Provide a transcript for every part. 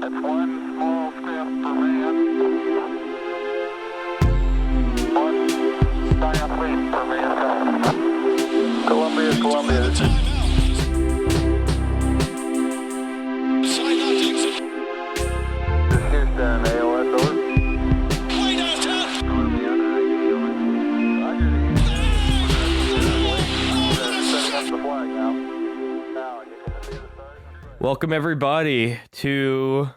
It's one small step for man, one giant leap for mankind. Columbia, this is Houston, AOS, over. Welcome, everybody, to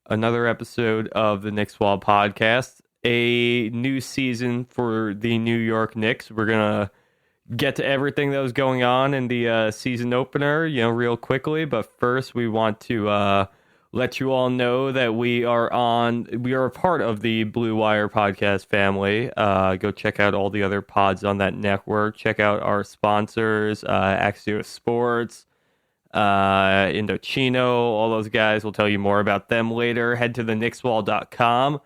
another episode of the Knicks Wall podcast. A new season for the New York Knicks. We're going to get to everything that was going on in the season opener, real quickly. But first, we want to let you all know that we are a part of the Blue Wire podcast family. Go check out all the other pods on that network. Check out our sponsors, Axios Sports, Indochino, all those guys. We'll tell you more about them later. Head to the knickswall.com.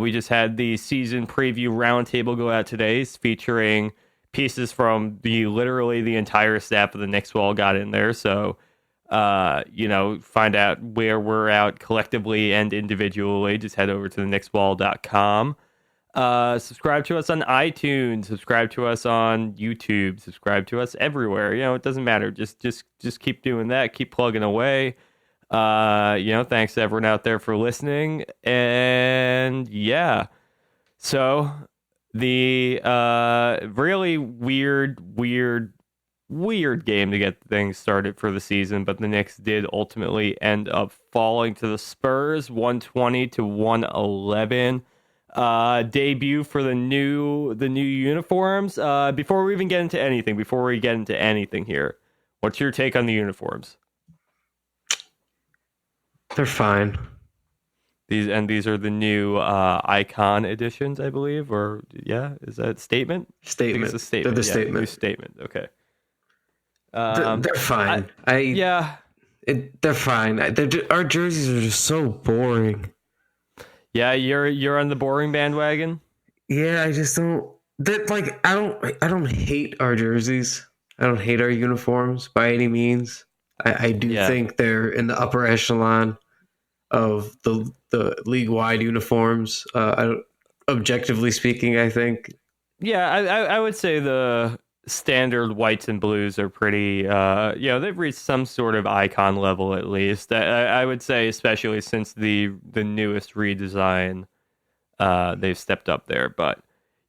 We just had the season preview roundtable go out today, featuring pieces from literally the entire staff of the Knicks Wall got in there. So, find out where we're out collectively and individually. Just head over to the knickswall.com. Subscribe to us on iTunes, subscribe to us on YouTube, subscribe to us everywhere. It doesn't matter. Just keep doing that. Keep plugging away. Thanks to everyone out there for listening. And yeah, so the really weird game to get things started for the season, but the Knicks did ultimately end up falling to the Spurs 120-111. Debut for the new uniforms. Before we get into anything here, what's your take on the uniforms? They're fine. These are the new icon editions, I believe, is that statement? Statement. I think it's a statement. They're the statement. New statement. Okay. They're fine. They're fine. Our jerseys are just so boring. Yeah, you're on the boring bandwagon. Yeah, I just don't. I don't hate our jerseys. I don't hate our uniforms by any means. I do think they're in the upper echelon of the league-wide uniforms. Objectively speaking, I think. Yeah, I would say the standard whites and blues are pretty. They've reached some sort of icon level at least. I would say, especially since the newest redesign, they've stepped up there. But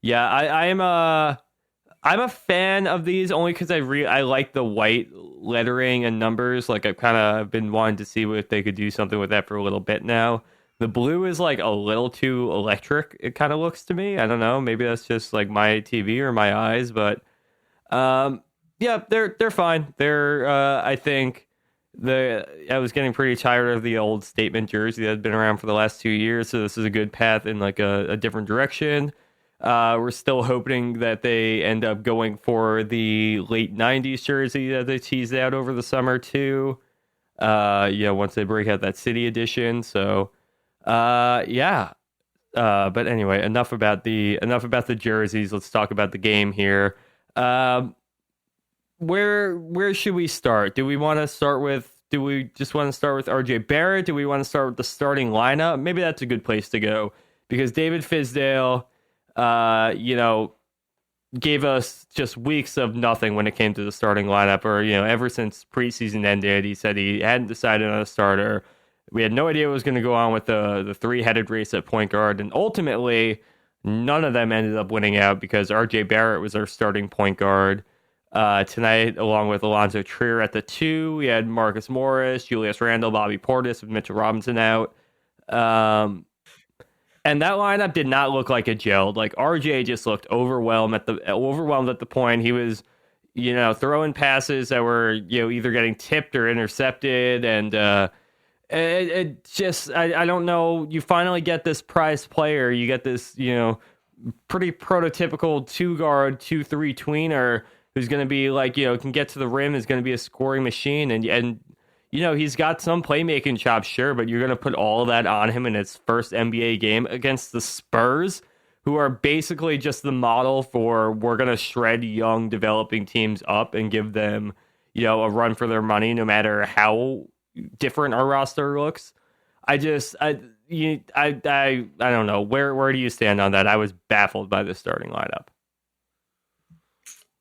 yeah, I'm a fan of these only because I like the white lettering and numbers. Like I've kind of been wanting to see if they could do something with that for a little bit now. The blue is like a little too electric. It kind of looks to me. I don't know. Maybe that's just like my TV or my eyes, but they're fine. I think I was getting pretty tired of the old statement jersey that had been around for the last 2 years. So this is a good path in like a different direction. We're still hoping that they end up going for the late 90s jersey that they teased out over the summer too. Once they break out that city edition. So, but anyway, enough about the jerseys. Let's talk about the game here. Where should we start? Do we just want to start with RJ Barrett? Do we want to start with the starting lineup? Maybe that's a good place to go because David Fizdale, gave us just weeks of nothing when it came to the starting lineup, or, ever since preseason ended, he said he hadn't decided on a starter. We had no idea what was going to go on with the three-headed race at point guard, and ultimately none of them ended up winning out because RJ Barrett was our starting point guard tonight, along with Allonzo at the 2. We had Marcus Morris, Julius Randle, Bobby Portis with Mitchell Robinson out. And that lineup did not look like it gelled. Like RJ just looked overwhelmed at the point. He was, throwing passes that were, either getting tipped or intercepted, and it just I don't know. You finally get this prized player. You get this, pretty prototypical 2-guard, 2-3 tweener who's going to be like, can get to the rim, is going to be a scoring machine, and he's got some playmaking chops, sure, but you're going to put all of that on him in his first NBA game against the Spurs, who are basically just the model for we're going to shred young developing teams up and give them, a run for their money, no matter how different our roster looks. I don't know. Where do you stand on that? I was baffled by the starting lineup.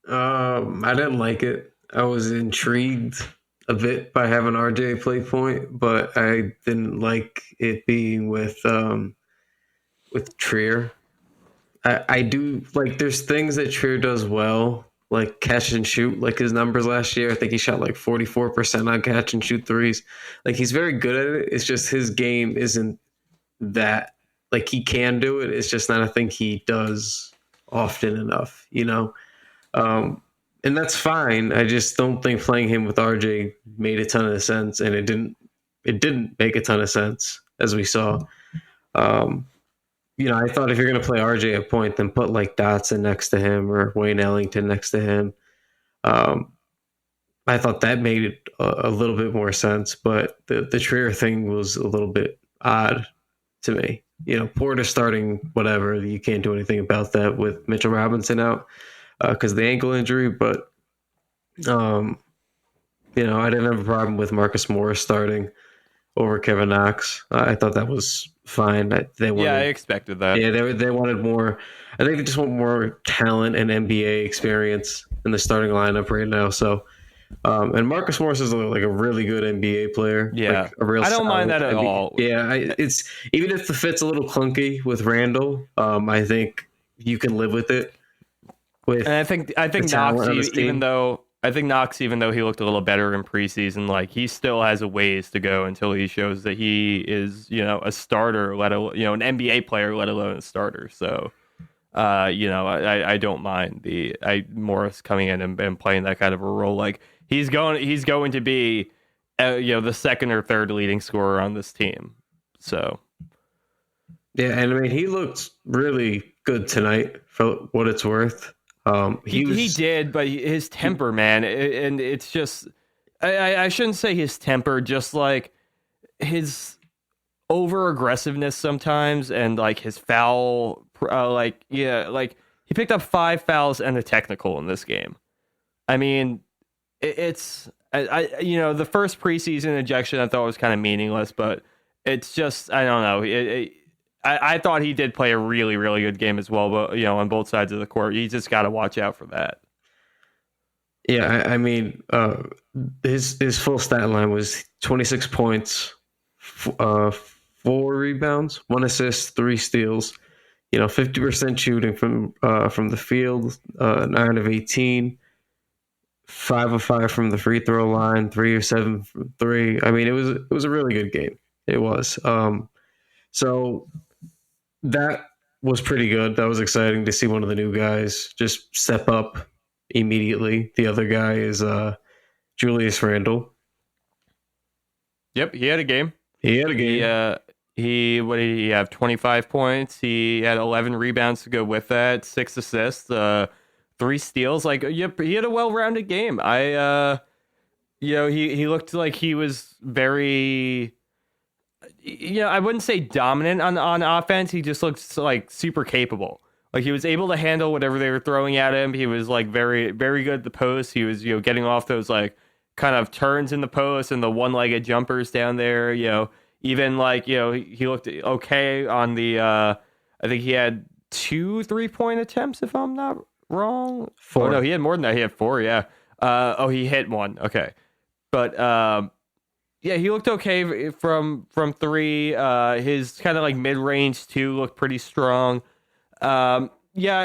I didn't like it. I was intrigued a bit by having RJ play point, but I didn't like it being with Trier. I do like there's things that Trier does well, like catch and shoot. Like his numbers last year, I think he shot like 44% on catch and shoot threes. Like he's very good at it. It's just his game isn't that. Like he can do it. It's just not a thing he does often enough, you know. And that's fine. I just don't think playing him with RJ made a ton of sense, and it didn't make a ton of sense as we saw. You know, I thought if you're going to play RJ at point, then put like Dotson next to him or Wayne Ellington next to him. I thought that made it a little bit more sense, but the Trier thing was a little bit odd to me. You know, Porter starting whatever, you can't do anything about that with Mitchell Robinson out because of the ankle injury. But, you know, I didn't have a problem with Marcus Morris starting over Kevin Knox. I thought that was fine. I expected that. Yeah, they wanted more. I think they just want more talent and NBA experience in the starting lineup right now. So, and Marcus Morris is like a really good NBA player. Yeah, like a real I don't mind that at NBA. all. Yeah, it's even if the fit's a little clunky with Randle, I think you can live with it. And I think Knox, even though he looked a little better in preseason, like he still has a ways to go until he shows that he is, you know, a starter, let alone, you know, an NBA player, let alone a starter. So, you know, I don't mind Morris coming in and playing that kind of a role. Like he's going to be, you know, the second or third leading scorer on this team. So, yeah, and I mean he looked really good tonight for what it's worth. He did, but his temper, man, and it's just I shouldn't say his temper, just like his over aggressiveness sometimes, and like his foul, like he picked up 5 fouls and a technical in this game. I mean, it's you know, the first preseason ejection I thought was kind of meaningless, but it's just I don't know. I thought he did play a really, really good game as well, but, you know, on both sides of the court, you just got to watch out for that. Yeah, I mean, his full stat line was 26 points, 4 rebounds, 1 assist, 3 steals. You know, 50% shooting from the field, 9 of 18, 5 of 5 from the free throw line, 3 of 7 from 3. I mean, it was a really good game. It was. So that was pretty good. That was exciting to see one of the new guys just step up immediately. The other guy is Julius Randle. Yep, he had a game. What did he have? 25 points. He had 11 rebounds to go with that, 6 assists, 3 steals. Like, yep, he had a well-rounded game. You know, he looked like he was very, you know, I wouldn't say dominant on offense. He just looked like super capable. Like he was able to handle whatever they were throwing at him. He was like very, very good at the post. He was, you know, getting off those like kind of turns in the post and the one-legged jumpers down there. You know, even like, you know, he looked okay on the, I think he had 2 3-point attempts if I'm not wrong. 4. Oh, no, he had more than that. He had 4. Yeah. He hit 1. Okay. But, yeah, he looked okay from 3. His kind of like mid-range 2 looked pretty strong. You know,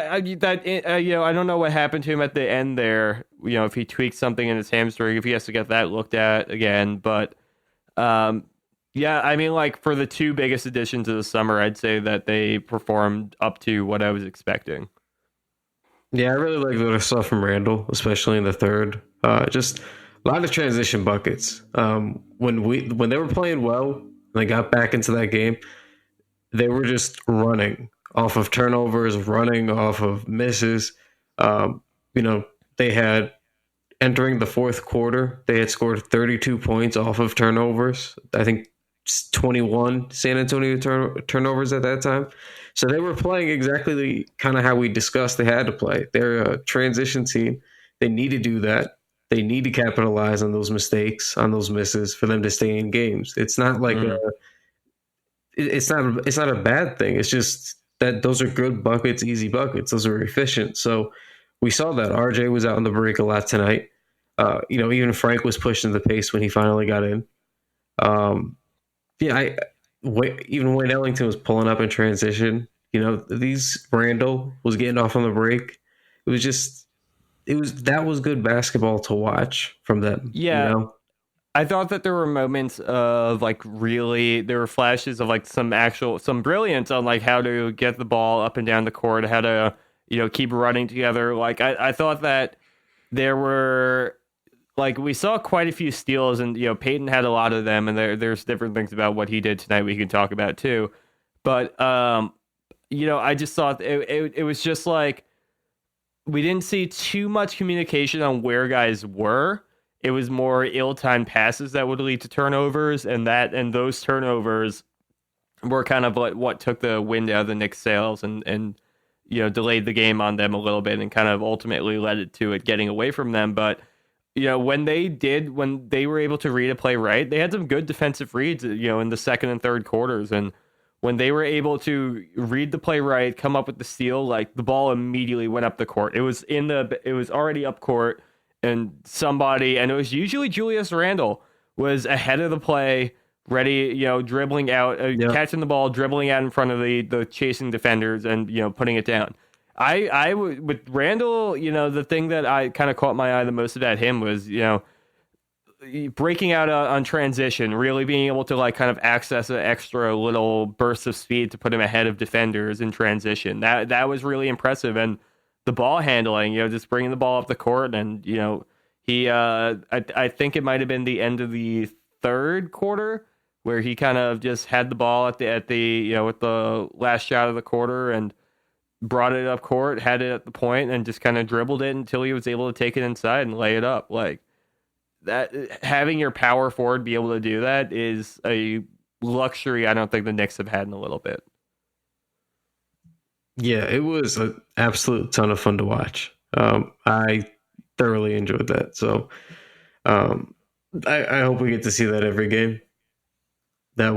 I don't know what happened to him at the end there. You know, if he tweaked something in his hamstring, if he has to get that looked at again. But yeah, I mean, like for the 2 biggest additions of the summer, I'd say that they performed up to what I was expecting. Yeah, I really like what I saw from Randle, especially in the third. Just a lot of transition buckets. When they were playing well, and they got back into that game, they were just running off of turnovers, running off of misses. You know, they had entering the fourth quarter, they had scored 32 points off of turnovers. I think 21 San Antonio turnovers at that time. So they were playing exactly kind of how we discussed they had to play. They're a transition team. They need to do that. They need to capitalize on those mistakes, on those misses for them to stay in games. It's not like it's not a bad thing. It's just that those are good buckets, easy buckets. Those are efficient. So we saw that RJ was out on the break a lot tonight. Even Frank was pushing the pace when he finally got in. Even when Ellington was pulling up in transition, these Randle was getting off on the break. That was good basketball to watch from them. Yeah. I thought that there were moments of there were flashes of some brilliance on how to get the ball up and down the court, how to, keep running together. I thought that there were, we saw quite a few steals, and, Peyton had a lot of them, and there's different things about what he did tonight we can talk about too. But, I just thought it was just we didn't see too much communication on where guys were. It was more ill-timed passes that would lead to turnovers, and those turnovers were kind of what took the wind out of the Knicks' sails and delayed the game on them a little bit and kind of ultimately led to it getting away from them. But when they were able to read a play right, they had some good defensive reads, in the second and third quarters, and when they were able to read the play right, come up with the steal, the ball immediately went up the court. It was already up court. And it was usually Julius Randle was ahead of the play, ready, dribbling out, catching the ball, dribbling out in front of the chasing defenders and, putting it down. With Randle, the thing that I kind of caught my eye the most about him was, breaking out on transition, really being able to kind of access an extra little burst of speed to put him ahead of defenders in transition. That was really impressive. And the ball handling, just bringing the ball up the court, and he, I think it might have been the end of the third quarter where he kind of just had the ball at the with the last shot of the quarter and brought it up court, had it at the point, and just kind of dribbled it until he was able to take it inside and lay it up. That, having your power forward be able to do that is a luxury I don't think the Knicks have had in a little bit. Yeah, it was an absolute ton of fun to watch. I thoroughly enjoyed that. So I hope we get to see that every game. I don't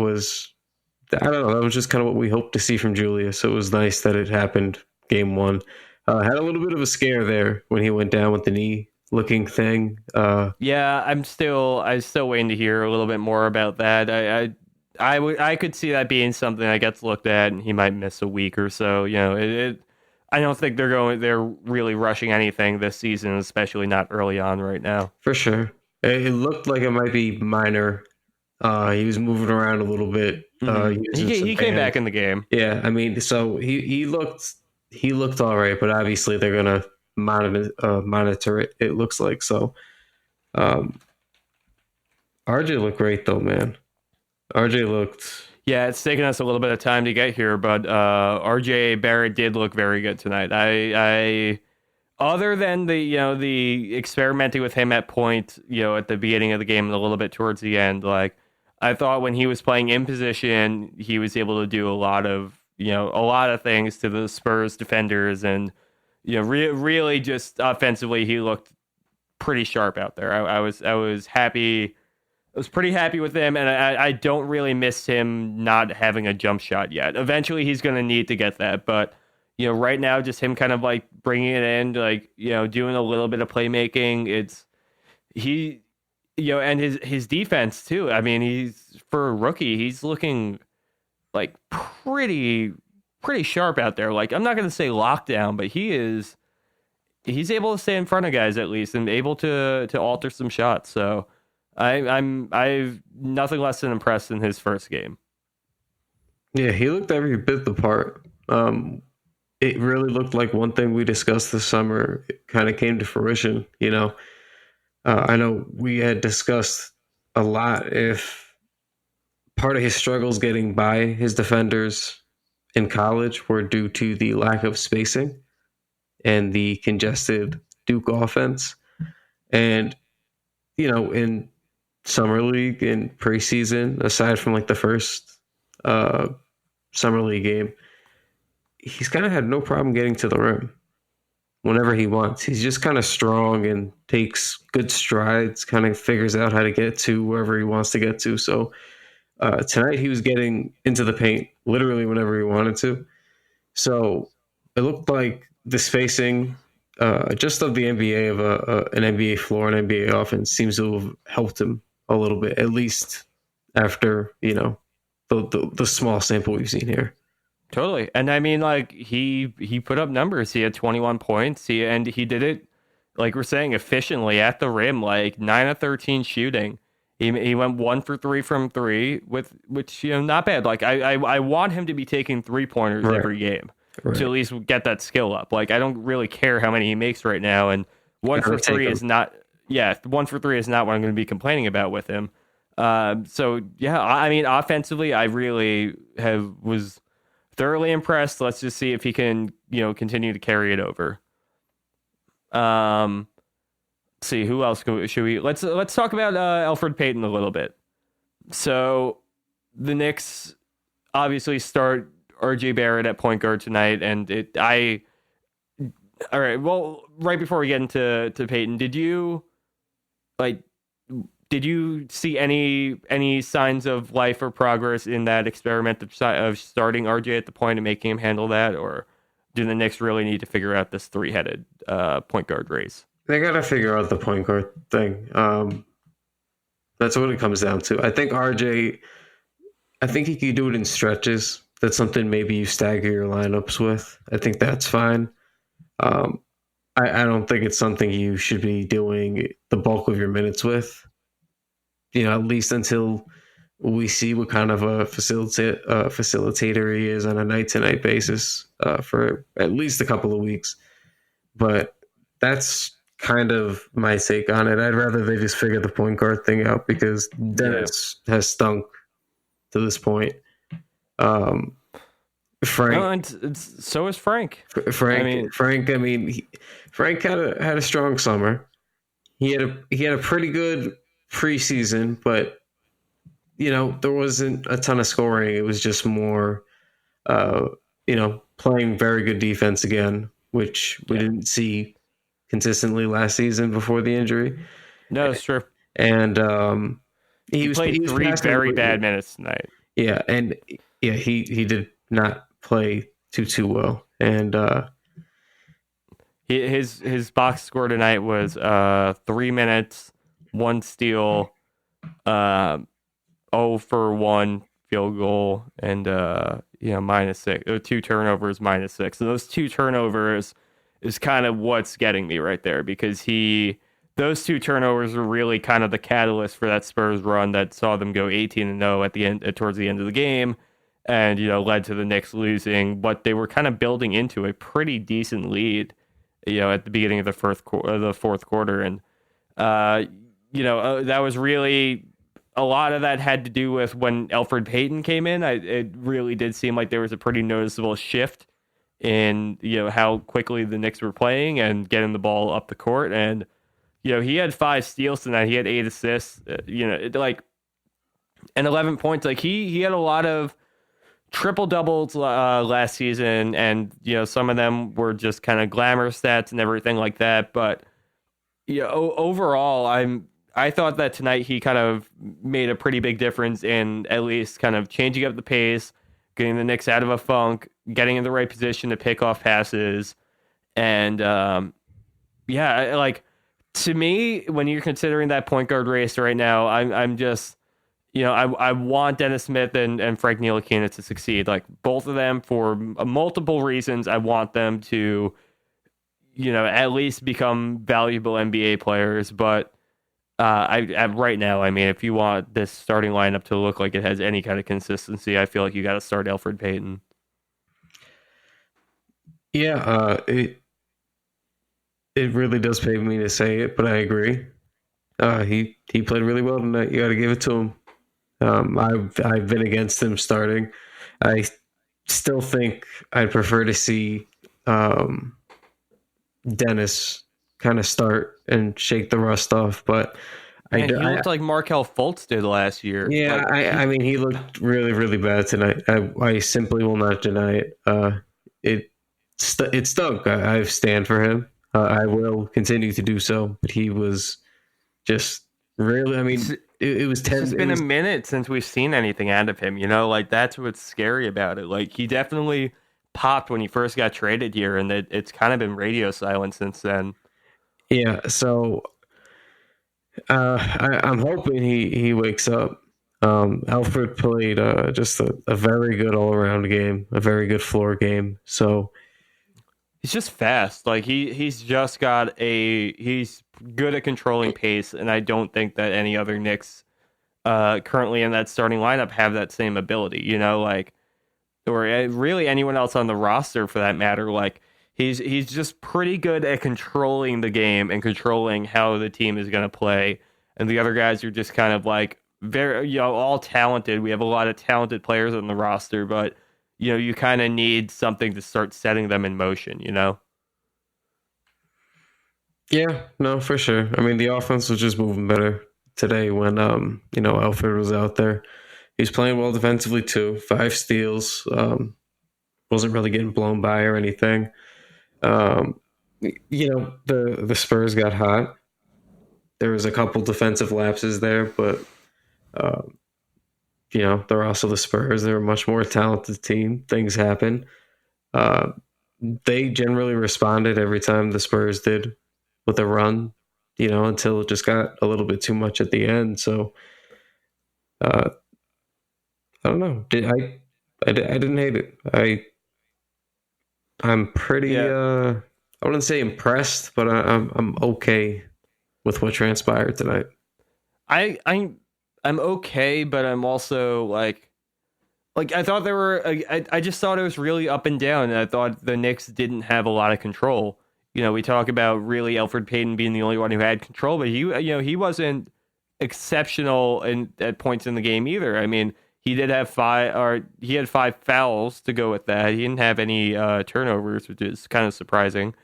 know, that was just kind of what we hoped to see from Julius. So it was nice that it happened game one. Had a little bit of a scare there when he went down with the knee looking thing. Yeah, I'm still waiting to hear a little bit more about that. I could see that being something that gets looked at, and he might miss a week or so. I don't think they're really rushing anything this season, especially not early on right now. For sure. It looked like it might be minor. He was moving around a little bit. He came back in the game. Yeah, I mean, so he looked all right, but obviously they're gonna monitor it. It looks like so. RJ looked great though, man. RJ looked. Yeah, it's taken us a little bit of time to get here, but RJ Barrett did look very good tonight. I other than the experimenting with him at point, at the beginning of the game and a little bit towards the end, I thought when he was playing in position, he was able to do a lot of things to the Spurs defenders, and really just offensively, he looked pretty sharp out there. I was happy. I was pretty happy with him, and I don't really miss him not having a jump shot yet. Eventually, he's going to need to get that, but right now, just him kind of bringing it in, doing a little bit of playmaking. And his defense too. I mean, he's for a rookie, he's looking pretty sharp out there. I'm not going to say lockdown, but he's able to stay in front of guys at least and able to alter some shots. So. I've nothing less than impressed in his first game. Yeah, he looked every bit the part. It really looked like one thing we discussed this summer. It kind of came to fruition. I know we had discussed a lot if part of his struggles getting by his defenders in college were due to the lack of spacing and the congested Duke offense, and in Summer League and preseason, aside from the first Summer League game, he's kind of had no problem getting to the rim whenever he wants. He's just kind of strong and takes good strides, kind of figures out how to get to wherever he wants to get to. So Tonight he was getting into the paint literally whenever he wanted to. So it looked like the spacing just of the NBA of an NBA floor and NBA offense seems to have helped him a little bit, at least after, the small sample we've seen here. Totally. And I mean, like, he put up numbers. He had 21 points. And he did it, like we're saying, efficiently at the rim, like 9 of 13 shooting. He went 1 for 3 from 3, which not bad. Like, I want him to be taking 3-pointers every game to at least get that skill up. Like, I don't really care how many he makes right now. And 1 for 3 is not, 1 for 3 is not what I'm going to be complaining about with him. So yeah, I mean, offensively, I really was thoroughly impressed. Let's just see if he can, continue to carry it over. Let's see who else should we? Let's talk about Elfrid Payton a little bit. So the Knicks obviously start RJ Barrett at point guard tonight, and all right. Well, right before we get into Payton, did you see any signs of life or progress in that experiment of starting RJ at the point and making him handle that, or do the Knicks really need to figure out this 3-headed point guard race? They got to figure out the point guard thing. That's what it comes down to. I think RJ, he could do it in stretches. That's something maybe you stagger your lineups with. I think that's fine. I don't think it's something you should be doing the bulk of your minutes with. At least until we see what kind of a facilitator he is on a night-to-night basis for at least a couple of weeks. But that's kind of my take on it. I'd rather they just figure the point guard thing out because Dennis has stunk to this point. Frank, and so is Frank. Frank had a strong summer. He had a pretty good preseason, but there wasn't a ton of scoring. It was just more playing very good defense again, which we didn't see consistently last season before the injury. No, it's true. And he played 3 very bad minutes tonight. Yeah, and he did not play too well. And his box score tonight was 3 minutes, 1 steal, 0 for 1 field goal, and -6. 2 turnovers, -6. So those 2 turnovers is kind of what's getting me right there, because those 2 turnovers were really kind of the catalyst for that Spurs run that saw them go 18-0 at the end, towards the end of the game, and led to the Knicks losing what they were kind of building into a pretty decent lead, at the beginning of the fourth quarter, and that was really a lot of that had to do with when Elfrid Payton came in. It really did seem like there was a pretty noticeable shift in how quickly the Knicks were playing and getting the ball up the court, and he had 5 steals tonight. He had 8 assists, and 11 points. Like he had a lot of triple doubles last season, and some of them were just kind of glamour stats and everything like that. But overall, I thought that tonight he kind of made a pretty big difference in at least kind of changing up the pace, getting the Knicks out of a funk, getting in the right position to pick off passes. And to me, when you're considering that point guard race right now, I'm just, I want Dennis Smith and Frank Ntilikina to succeed. Like, both of them, for multiple reasons, I want them to, at least become valuable NBA players. But right now, I mean, if you want this starting lineup to look like it has any kind of consistency, I feel like you got to start Elfrid Payton. Yeah, it really does pain me to say it, but I agree. He played really well tonight. You got to give it to him. I've been against him starting. I still think I'd prefer to see Dennis kind of start and shake the rust off, but he looked like Markelle Fultz did last year. Yeah, I mean, he looked really, really bad tonight. I simply will not deny it. It stunk. I stand for him. I will continue to do so, but he was just Really, I mean, it was 10. It's just been a minute since we've seen anything out of him, like that's what's scary about it. Like he definitely popped when he first got traded here, and it's kind of been radio silent since then. Yeah, so I'm hoping he wakes up. Alfred played just a very good all around game, a very good floor game. So he's just fast. Like he's just got he's good at controlling pace, and I don't think that any other Knicks currently in that starting lineup have that same ability. Or really anyone else on the roster for that matter. Like he's just pretty good at controlling the game and controlling how the team is going to play. And the other guys are just kind of like very, all talented. We have a lot of talented players on the roster, but you kind of need something to start setting them in motion. Yeah, no, for sure. I mean, the offense was just moving better today when Alfred was out there. He's playing well defensively too. 5 steals. Wasn't really getting blown by or anything. The Spurs got hot. There was a couple defensive lapses there, but they're also the Spurs. They're a much more talented team. Things happen. They generally responded every time the Spurs did with a run, until it just got a little bit too much at the end. So I don't know. I didn't hate it. I'm pretty I wouldn't say impressed, but I'm okay with what transpired tonight. I'm okay, but I'm also like I thought there were I just thought it was really up and down, and I thought the Knicks didn't have a lot of control. We talk about really Elfrid Payton being the only one who had control, but he wasn't exceptional at points in the game either. I mean, he had 5 fouls to go with that. He didn't have any turnovers, which is kind of surprising.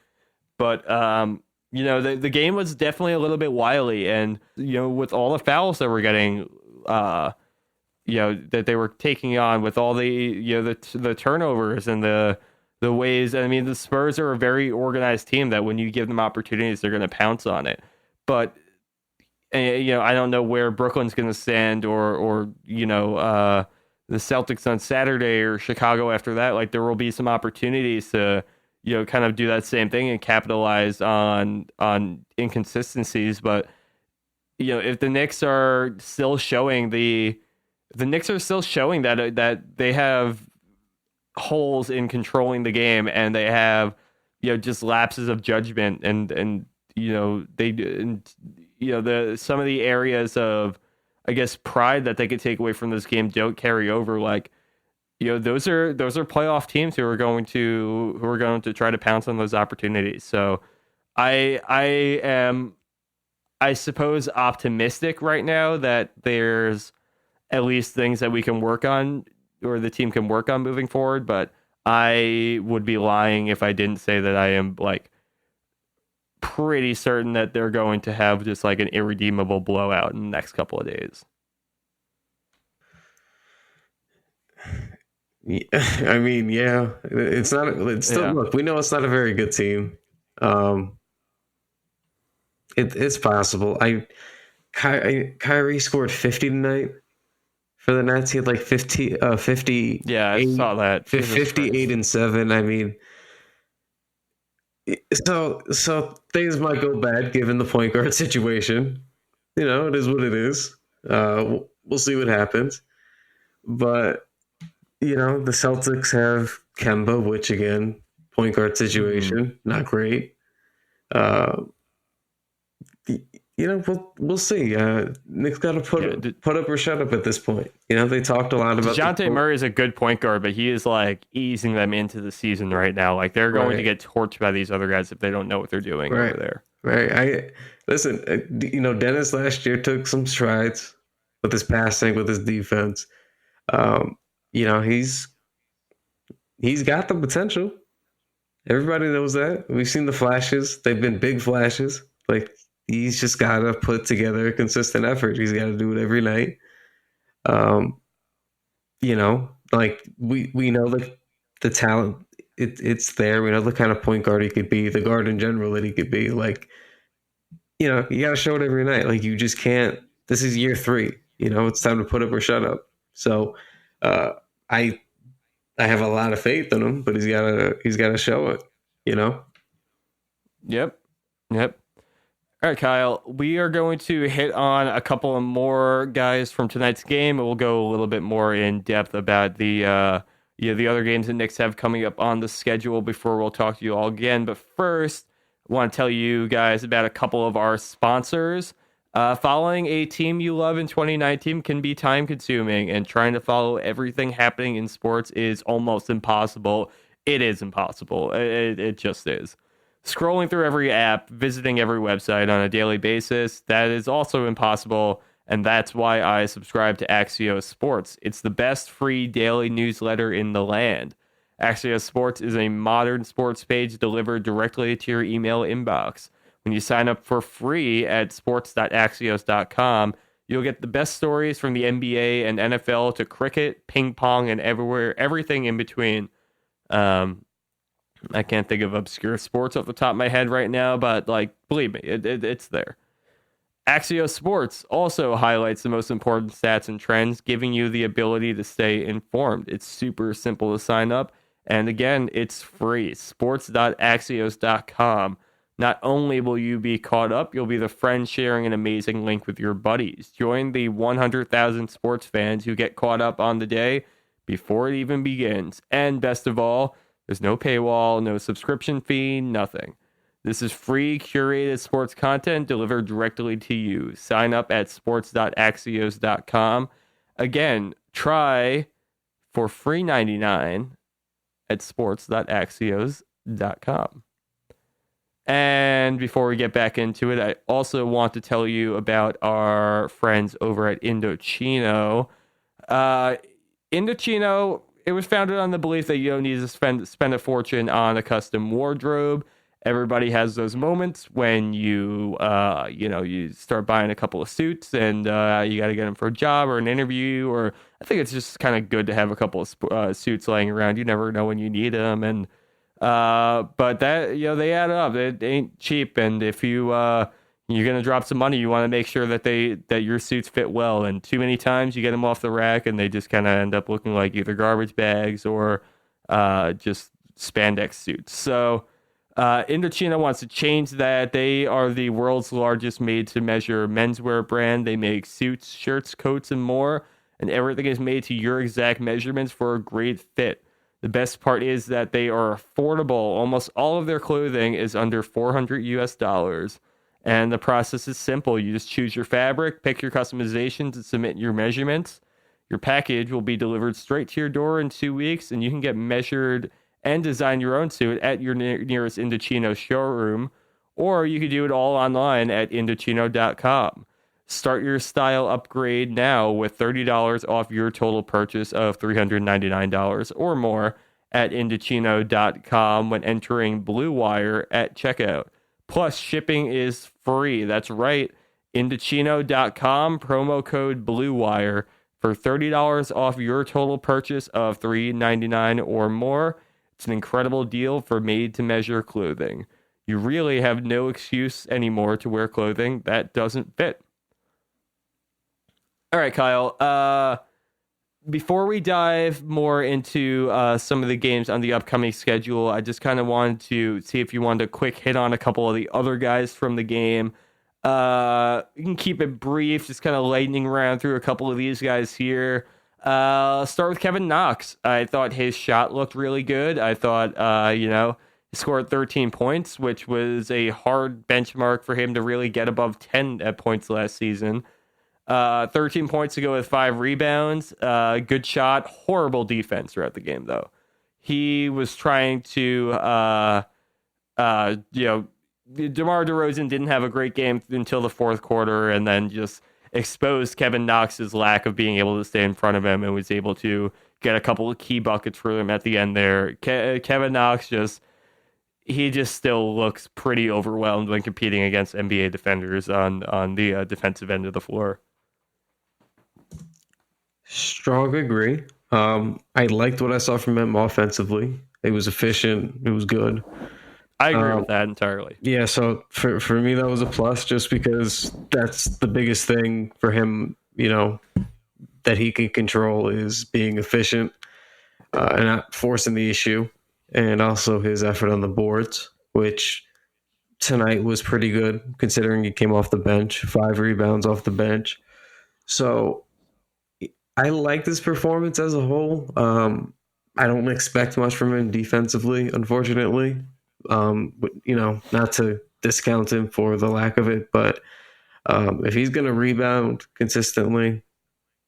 But the game was definitely a little bit wily, and with all the fouls that we're getting, that they were taking on, with all the turnovers and the ways. I mean, the Spurs are a very organized team that when you give them opportunities, they're going to pounce on it. But I don't know where Brooklyn's going to stand, or the Celtics on Saturday, or Chicago after that. Like there will be some opportunities to kind of do that same thing and capitalize on inconsistencies. But if the Knicks are still showing that they have holes in controlling the game, and they have just lapses of judgment, and some of the areas of, I guess, pride that they could take away from this game don't carry over. Like those are playoff teams who are going to try to pounce on those opportunities. So I am, I suppose, optimistic right now that there's at least things that we can work on, or the team can work on moving forward. But I would be lying if I didn't say that I am pretty certain that they're going to have just an irredeemable blowout in the next couple of days. I mean, yeah, it's not. It's still, yeah. Look, we know it's not a very good team. It's possible. Kyrie scored 50 tonight for the Nets. He had 50. Yeah, I saw that. 58 and 7. I mean, so things might go bad given the point guard situation. It is what it is. We'll see what happens. But the Celtics have Kemba, which again, point guard situation, not great. We'll see. Nick's got to put up or shut up at this point. They talked a lot about DeJounte Murray is a good point guard, but he is easing them into the season right now. They're going to get torched by these other guys if they don't know what they're doing over there. Right. Listen. Dennis last year took some strides with his passing, with his defense. He's got the potential. Everybody knows that. We've seen the flashes. They've been big flashes. He's just got to put together a consistent effort. He's got to do it every night. We know the talent. It's there. We know the kind of point guard he could be, the guard in general that he could be. you got to show it every night. Like, you just can't. This is year 3. It's time to put up or shut up. So I have a lot of faith in him, but he's got to show it. Yep. All right, Kyle, we are going to hit on a couple of more guys from tonight's game. We'll go a little bit more in depth about the other games the Knicks have coming up on the schedule before we'll talk to you all again. But first, I want to tell you guys about a couple of our sponsors. Following a team you love in 2019 can be time-consuming, and trying to follow everything happening in sports is almost impossible. It is impossible. It just is. Scrolling through every app, visiting every website on a daily basis, that is also impossible, and that's why I subscribe to Axios Sports. It's the best free daily newsletter in the land. Axios Sports is a modern sports page delivered directly to your email inbox. When you sign up for free at sports.axios.com, you'll get the best stories from the NBA and NFL to cricket, ping pong, and everything in between. I can't think of obscure sports off the top of my head right now, but believe me, it's there. Axios Sports also highlights the most important stats and trends, giving you the ability to stay informed. It's super simple to sign up. And again, it's free. Sports.axios.com. Not only will you be caught up, you'll be the friend sharing an amazing link with your buddies. Join the 100,000 sports fans who get caught up on the day before it even begins. And best of all, there's no paywall, no subscription fee, nothing. This is free, curated sports content delivered directly to you. Sign up at sports.axios.com. Again, try for free 99 at sports.axios.com. And before we get back into it, I also want to tell you about our friends over at Indochino. Indochino, it was founded on the belief that you don't need to spend a fortune on a custom wardrobe. Everybody has those moments when you start buying a couple of suits and you got to get them for a job or an interview, or I think it's just kind of good to have a couple of suits laying around. You never know when you need them, and but that they add up. It ain't cheap, and if you're gonna drop some money, you want to make sure that your suits fit well. And too many times you get them off the rack and they just kind of end up looking like either garbage bags or just spandex suits. So Indochino wants to change that. They are the world's largest made-to-measure menswear brand. They make suits, shirts, coats, and more, and everything is made to your exact measurements for a great fit. The best part is that they are affordable. Almost all of their clothing is under $400 US. And the process is simple. You just choose your fabric, pick your customizations, and submit your measurements. Your package will be delivered straight to your door in 2 weeks, and you can get measured and design your own suit at your nearest Indochino showroom, or you can do it all online at Indochino.com. Start your style upgrade now with $30 off your total purchase of $399 or more at Indochino.com when entering Blue Wire at checkout. Plus, shipping is free. That's right. Indochino.com, promo code BLUEWIRE for $30 off your total purchase of $399 or more. It's an incredible deal for made-to-measure clothing. You really have no excuse anymore to wear clothing that doesn't fit. All right, Kyle. Before we dive more into some of the games on the upcoming schedule, I just kind of wanted to see if you wanted a quick hit on a couple of the other guys from the game. You can keep it brief, just kind of lightning round through a couple of these guys here. Start with Kevin Knox. I thought his shot looked really good. I thought, he scored 13 points, which was a hard benchmark for him to really get above 10 points last season. 13 points to go with 5 rebounds. Good shot. Horrible defense throughout the game, though. He was trying to, DeMar DeRozan didn't have a great game until the fourth quarter, and then just exposed Kevin Knox's lack of being able to stay in front of him, and was able to get a couple of key buckets for him at the end there. Kevin Knox he still looks pretty overwhelmed when competing against NBA defenders on the defensive end of the floor. Strong agree. I liked what I saw from him offensively. It was efficient. It was good. I agree with that entirely. Yeah, so for me that was a plus, just because that's the biggest thing for him, that he can control is being efficient and not forcing the issue, and also his effort on the boards, which tonight was pretty good considering he came off the bench, 5 rebounds off the bench. So I like this performance as a whole. I don't expect much from him defensively, unfortunately. Not to discount him for the lack of it, but if he's going to rebound consistently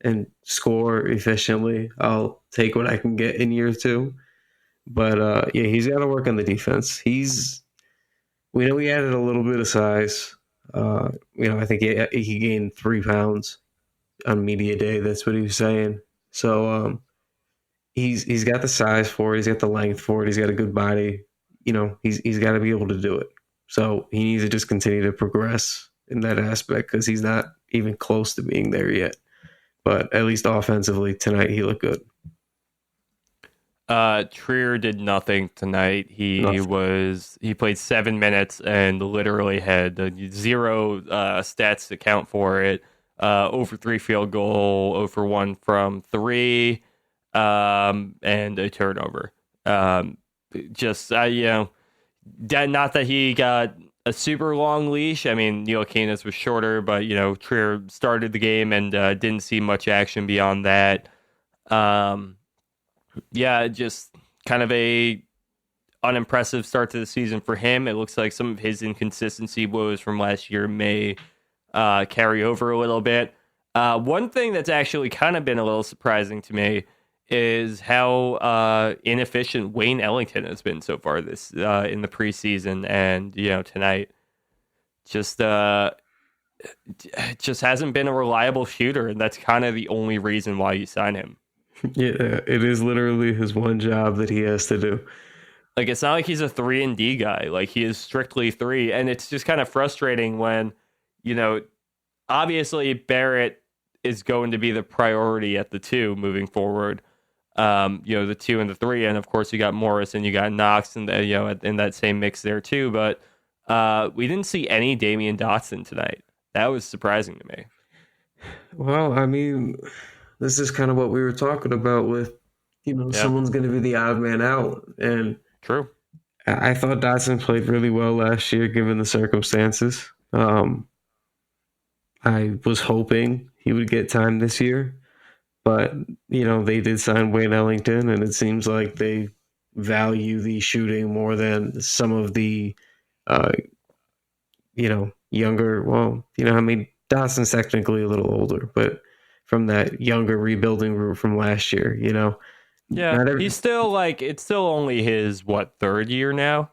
and score efficiently, I'll take what I can get in year 2. But he's got to work on the defense. We know he added a little bit of size. I think he gained 3 pounds on media day. That's what he was saying. So he's got the size for it. He's got the length for it. He's got a good body. He's got to be able to do it. So he needs to just continue to progress in that aspect, because he's not even close to being there yet. But at least offensively tonight, he looked good. Trier did nothing tonight. He played 7 minutes and literally had 0 stats to count for it. 0 for 3 field goal, 0 for 1 from 3, and a turnover. Not that he got a super long leash. I mean, Neil Canis was shorter, but Trier started the game and didn't see much action beyond that. Just kind of a unimpressive start to the season for him. It looks like some of his inconsistency woes from last year may carry over a little bit. One thing that's actually kind of been a little surprising to me is how inefficient Wayne Ellington has been so far this in the preseason, and tonight just hasn't been a reliable shooter, and that's kind of the only reason why you sign him. Yeah, it is literally his one job that he has to do. Like, it's not like he's a 3-and-D guy. Like, he is strictly 3, and it's just kind of frustrating when, obviously Barrett is going to be the priority at the 2 moving forward. The 2 and the 3, and of course you got Morris and you got Knox and in that same mix there too. But we didn't see any Damian Dotson tonight. That was surprising to me. Well, I mean, this is kind of what we were talking about with, someone's going to be the odd man out. And true. I thought Dotson played really well last year, given the circumstances. I was hoping he would get time this year, but, they did sign Wayne Ellington, and it seems like they value the shooting more than some of the, younger, Dotson's technically a little older, but from that younger rebuilding group from last year, Yeah, he's still it's still only his, 3rd year now?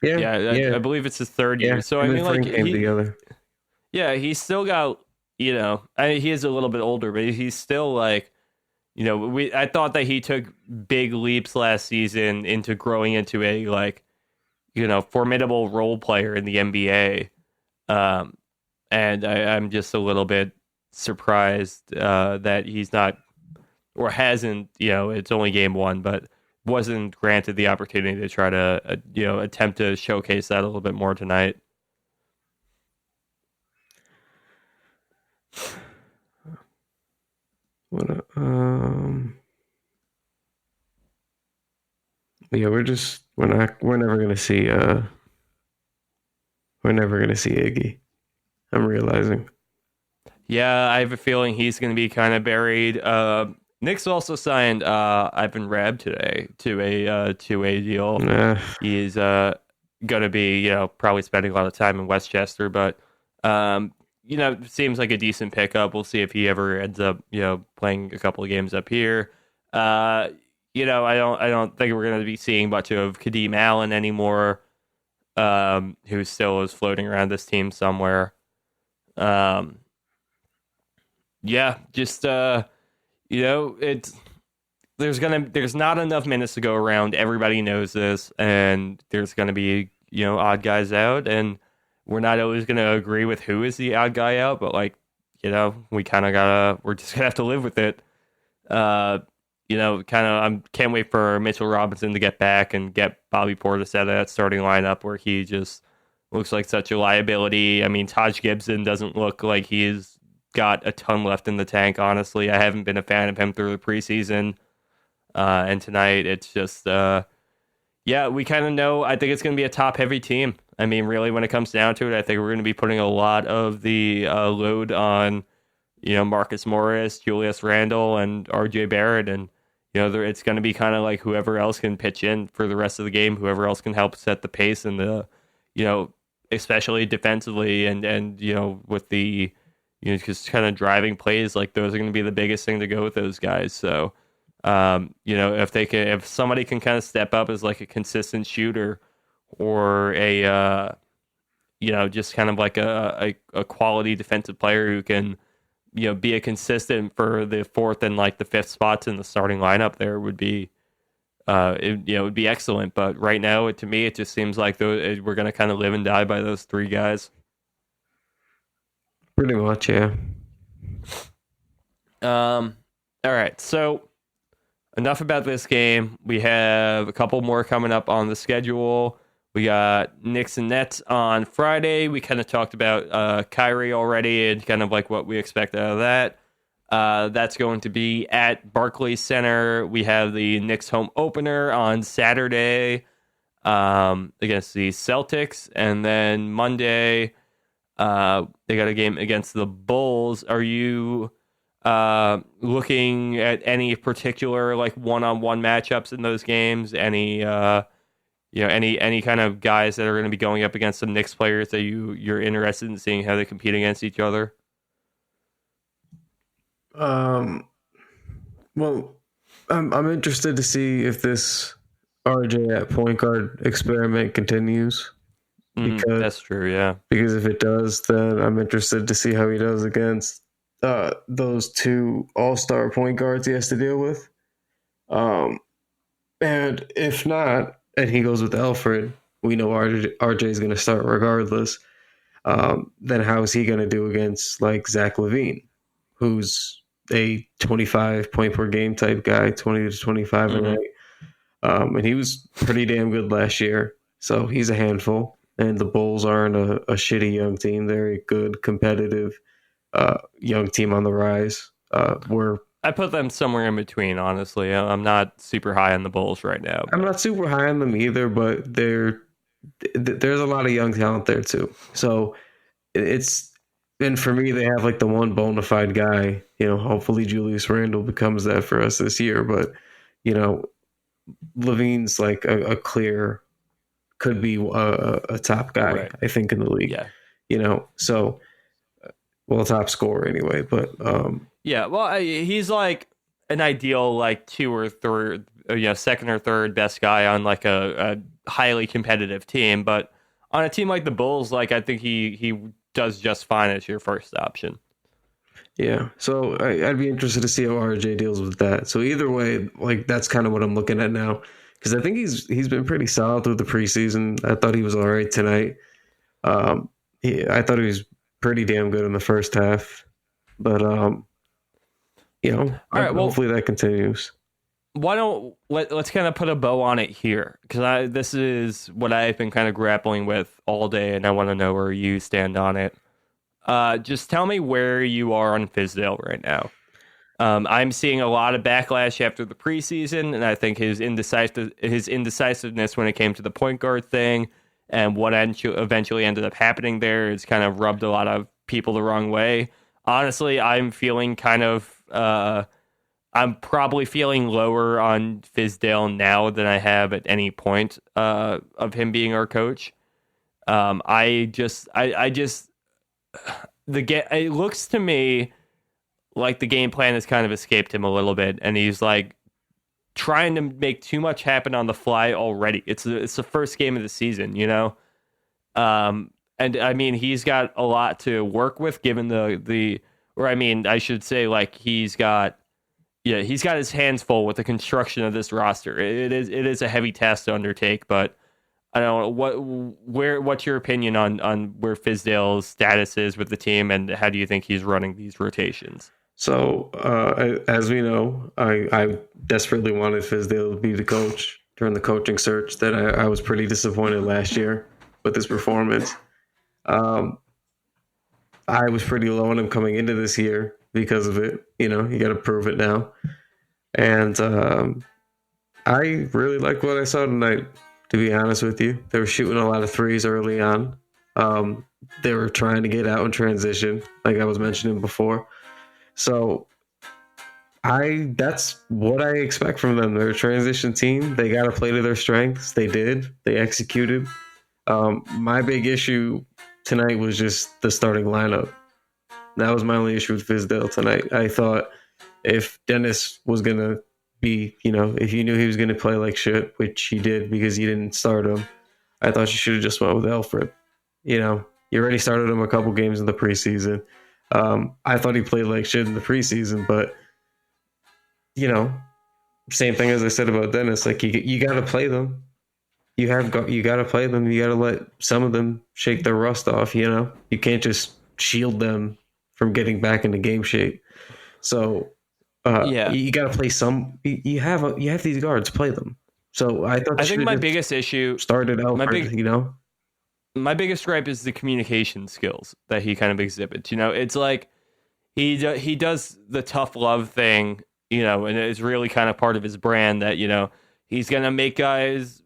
Yeah, I believe it's his 3rd year. So, I mean, came together. Yeah, he's still got, he is a little bit older, but he's still I thought that he took big leaps last season into growing into a, formidable role player in the NBA. And I'm just a little bit surprised that he's not, or hasn't, it's only game 1, but wasn't granted the opportunity to try to, attempt to showcase that a little bit more tonight. We're never gonna see Iggy. I'm realizing. Yeah, I have a feeling he's going to be kind of buried. Knicks also signed Ivan Rabb today to a 2-way deal. He's going to be, probably spending a lot of time in Westchester, but seems like a decent pickup. We'll see if he ever ends up, playing a couple of games up here. I don't think we're going to be seeing much of Kadeem Allen anymore, who still is floating around this team somewhere. There's not enough minutes to go around. Everybody knows this, and there's gonna be odd guys out, and we're not always gonna agree with who is the odd guy out, but we're just gonna have to live with it. kind of I can't wait for Mitchell Robinson to get back and get Bobby Portis out of that starting lineup where he just looks like such a liability. I mean, Taj Gibson doesn't look like he's got a ton left in the tank, honestly. I haven't been a fan of him through the preseason. And tonight, it's just, we kind of know. I think it's going to be a top-heavy team. I mean, really, when it comes down to it, I think we're going to be putting a lot of the load on, Marcus Morris, Julius Randle, and RJ Barrett. And, it's going to be kind of like whoever else can pitch in for the rest of the game, whoever else can help set the pace and especially defensively and with the, just kind of driving plays, like those are going to be the biggest thing to go with those guys. So, if somebody can kind of step up as like a consistent shooter or a, just kind of like a quality defensive player who can, be a consistent for the fourth and like the fifth spots in the starting lineup, there would be, it would be excellent. But right now, to me, it just seems like we're going to kind of live and die by those three guys. Pretty much, yeah. All right, so enough about this game. We have a couple more coming up on the schedule. We got Knicks and Nets on Friday. We kind of talked about Kyrie already and kind of like what we expect out of that. That's going to be at Barclays Center. We have the Knicks home opener on Saturday against the Celtics. And then Monday, they got a game against the Bulls. Are you looking at any particular like one-on-one matchups in those games? Any any kind of guys that are going to be going up against some Knicks players that you're interested in seeing how they compete against each other? Well, I'm interested to see if this RJ at point guard experiment continues. Because that's true, yeah. Because if it does, then I'm interested to see how he does against those two all-star point guards he has to deal with. And if not, and he goes with Alfred, we know RJ is going to start regardless. Then how is he going to do against like Zach LaVine, who's a 25 point per game type guy, 20 to 25 a night. And he was pretty damn good last year. So he's a handful. And the Bulls aren't a shitty young team. They're a good, competitive young team on the rise. I put them somewhere in between, honestly. I'm not super high on the Bulls right now. I'm not super high on them either, but there's a lot of young talent there too. So and for me, they have like the one bona fide guy. Hopefully Julius Randle becomes that for us this year. But LaVine's like a clear, could be a top guy, right. I think, in the league. Yeah. So top scorer anyway. But he's like an ideal like two or third, second or third best guy on like a highly competitive team. But on a team like the Bulls, like I think he does just fine as your first option. Yeah, so I'd be interested to see how RJ deals with that. So either way, like that's kind of what I'm looking at now, because I think he's been pretty solid through the preseason. I thought he was all right tonight. I thought he was pretty damn good in the first half, but hopefully that continues. Why don't let's kind of put a bow on it here, because this is what I've been kind of grappling with all day, and I want to know where you stand on it. Just tell me where you are on Fizdale right now. I'm seeing a lot of backlash after the preseason, and I think his indecisiveness when it came to the point guard thing and what eventually ended up happening there has kind of rubbed a lot of people the wrong way. Honestly, I'm feeling kind of... I'm probably feeling lower on Fizdale now than I have at any point of him being our coach. It looks to me like the game plan has kind of escaped him a little bit, and he's like trying to make too much happen on the fly already. It's the first game of the season, and I mean he's got a lot to work with given I should say like he's got his hands full with the construction of this roster. It is a heavy task to undertake, but I don't know what's your opinion on where Fizdale's status is with the team, and how do you think he's running these rotations? So, as we know, I desperately wanted Fizdale to be the coach during the coaching search. That I was pretty disappointed last year with his performance. I was pretty low on him coming into this year because of it. You got to prove it now. And I really like what I saw tonight, to be honest with you. They were shooting a lot of threes early on. They were trying to get out in transition, like I was mentioning before. So that's what I expect from them. They're a transition team. They got to play to their strengths. They did. They executed. My big issue tonight was just the starting lineup. That was my only issue with Fizdale tonight. I thought if Dennis was going to be, if you knew he was going to play like shit, which he did because you didn't start him, I thought you should have just went with Alfred. You already started him a couple games in the preseason. I thought he played like shit in the preseason, but same thing as I said about Dennis. Like you got to play them. You got to play them. You got to let some of them shake their rust off. You can't just shield them from getting back into game shape. So you got to play some. You have these guards, play them. So I think my biggest issue started out. My biggest gripe is the communication skills that he kind of exhibits. It's like he does the tough love thing, and it's really kind of part of his brand that, he's going to make guys,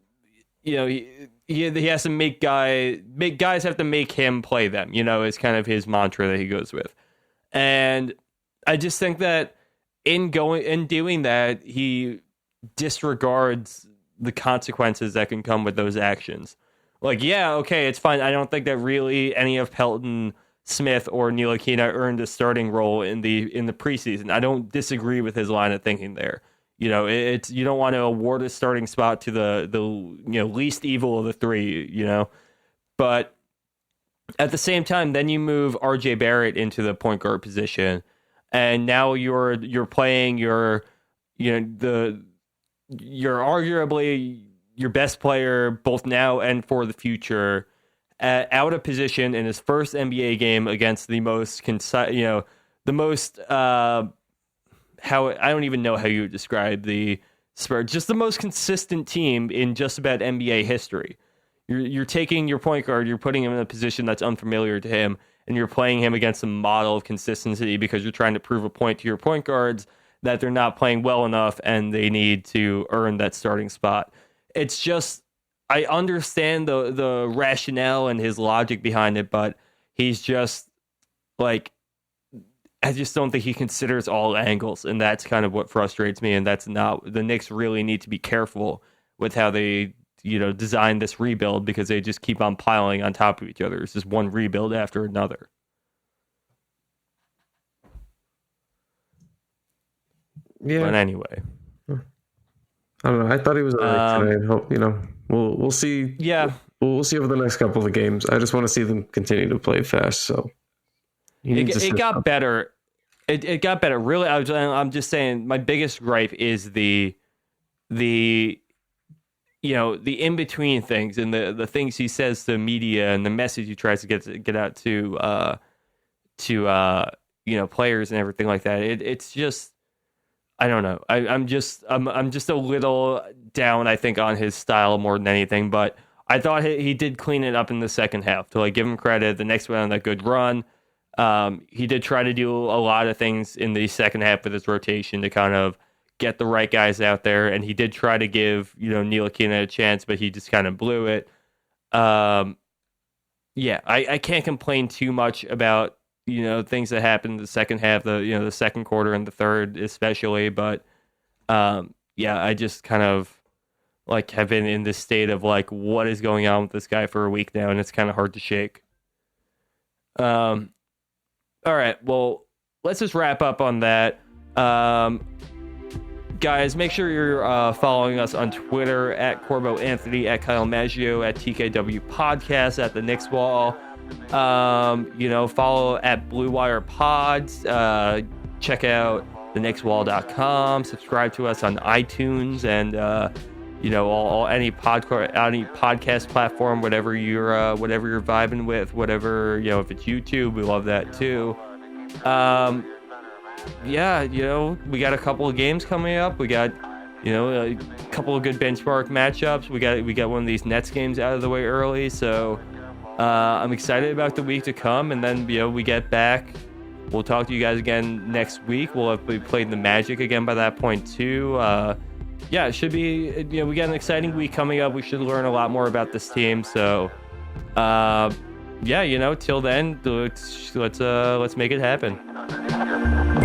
he has to make guys have to make him play them, is kind of his mantra that he goes with. And I just think that in doing that, he disregards the consequences that can come with those actions. Like, yeah, okay, it's fine. I don't think that really any of Pelton, Smith, or Ntilikina earned a starting role in the preseason. I don't disagree with his line of thinking there. It's you don't want to award a starting spot to the least evil of the three. But at the same time, then you move RJ Barrett into the point guard position, and now you're playing you're arguably your best player both now and for the future out of position in his first NBA game against the most how I don't even know how you would describe the Spurs, just the most consistent team in just about NBA history. You're taking your point guard, you're putting him in a position that's unfamiliar to him, and you're playing him against a model of consistency because you're trying to prove a point to your point guards that they're not playing well enough and they need to earn that starting spot. It's just, I understand the rationale and his logic behind it, but he's just like, I just don't think he considers all angles, and that's kind of what frustrates me. And that's not, the Knicks really need to be careful with how they, design this rebuild, because they just keep on piling on top of each other. It's just one rebuild after another. Yeah. But anyway. I don't know. I thought he was alright today. I hope we'll see. Yeah, we'll see over the next couple of games. I just want to see them continue to play fast. So it got better. It got better. Really, I'm just saying. My biggest gripe is the in between things and the things he says to media and the message he tries to get out to players and everything like that. It's just. I don't know. I'm just a little down, I think, on his style more than anything. But I thought he did clean it up in the second half. To give him credit, the Knicks went on that good run. He did try to do a lot of things in the second half with his rotation to kind of get the right guys out there, and he did try to give Ntilikina a chance, but he just kind of blew it. I can't complain too much about. Things that happened in the second half, the second quarter and the third especially. But, I just kind of have been in this state of what is going on with this guy for a week now, and it's kind of hard to shake. All right, well, let's just wrap up on that. Guys, make sure you're following us on Twitter at Corbo Anthony, at Kyle Maggio, at TKW Podcast, at the Knicks Wall. Follow at Blue Wire Pods. Check out theknickswall.com. Subscribe to us on iTunes and any podcast platform, whatever you're vibing with, whatever if it's YouTube, we love that too. yeah, we got a couple of games coming up. We got, a couple of good benchmark matchups. We got one of these Nets games out of the way early, so I'm excited about the week to come. And then, we get back. We'll talk to you guys again next week. We'll have played the Magic again by that point too. Yeah, it should be. We got an exciting week coming up. We should learn a lot more about this team. So, yeah, till then, let's make it happen.